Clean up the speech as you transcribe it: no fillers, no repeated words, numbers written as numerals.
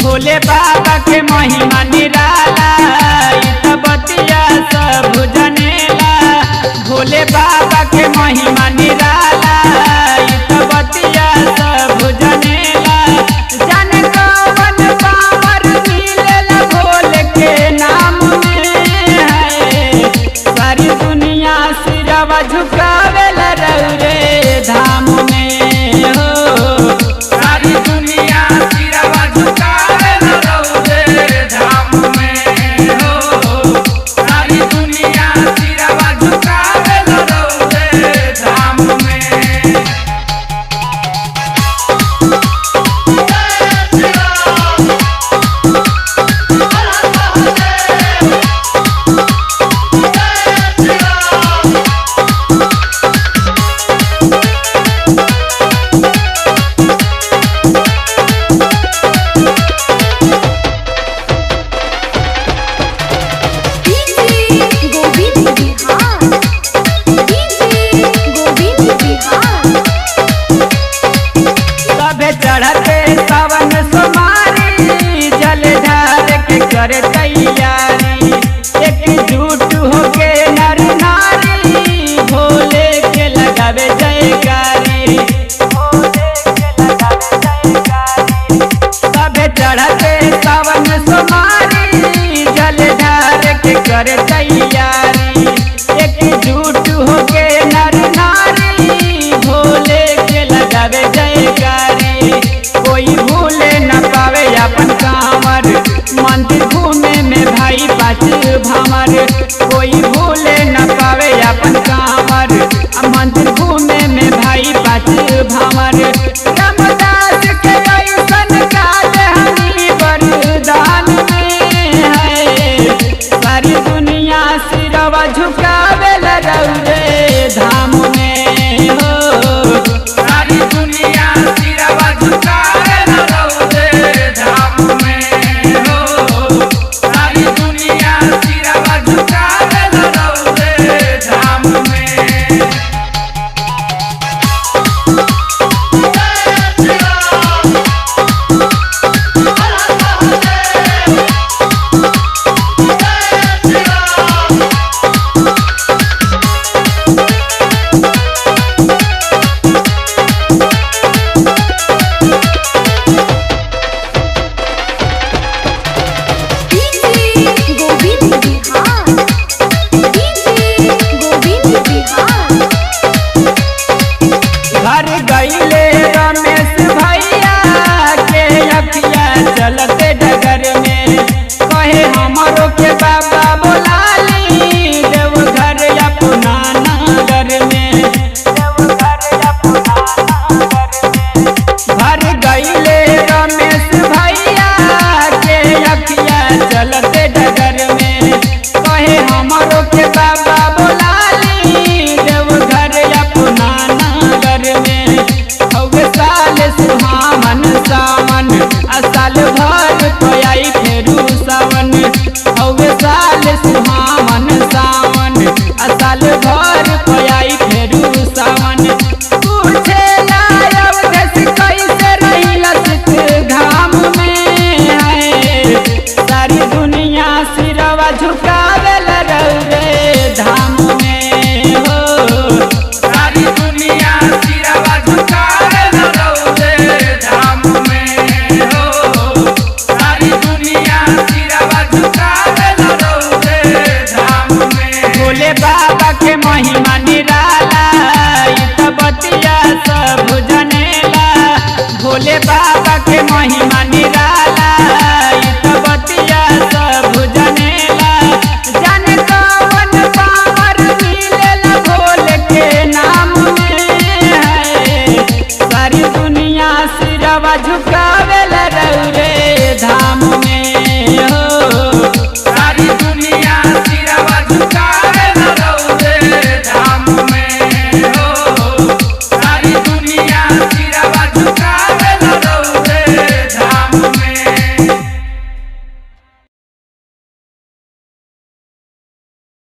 भोले बाबा के महिमा निराला बतिया सब जनेला। भोले बाबा के महिमा निराला बतिया सब जनेला। जाने कौन पावर मिलेला भोले के नाम में है। सारी दुनिया सिरवा झुकावेला रौरे धाम में हो। सारी दुनिया सिरवा झुकावेला रौरे धाम में हो। सारी दुनिया सिरवा झुकावेला रौरे धाम में। चढ़ते सावन सोमारी जल ढार के करे तैयारी। एकजुट होके नर नारी भोले के लगावे जयकारी। सबे चढ़ते सावन सोमारी जल ढार के करे तैयारी। एकजुट होके नर नारी भोले के लगावे जयकारी। कोई भूले न पावे अपन कांवर मंदिर घूमे में भाई पाँच भामर। कोई भूले न पावे अपन कांवर मंदिर घूमे में भाई पाँच भामर। रामदास के ऐसन काज हमी वरदान में है। सारी दुनिया सिरवा झुकावेला रौरे धाम में हो। सारी दुनिया सिरवा झुकावेला रौरे धाम में हो। सारी दुनिया सिरवा झुकावेला रौरे धाम में। घर गईले रमेश भैया के अखिया चलते डगर में। कहे हमरो के बाबा बोलाली देवघर अपना नगर में। घर गईले रमेश भैया के अखिया चलते डगर में। कहे हमरो के बाबा बोलाली देवघर अपना नगर में। हौवे साल सुहावन सावन साल भर पयाई फेरू सावन। हौवे साल सुहावन सावन साल भर पयाई फेरू सावन। पूछे लायब देश कैसे रहिला सिख घाम में है। सारी दुनिया सिरवा झुकावेला रौरे धाम में हो। सारी दुनिया सिरवा झुकावेला रौरे धाम में हो। सारी दुनिया सिरवा झुकावेला रौरे धाम में। भोले बाबा के महिमा निराला बतिया सब जनेला। भोले बाबा के महिमा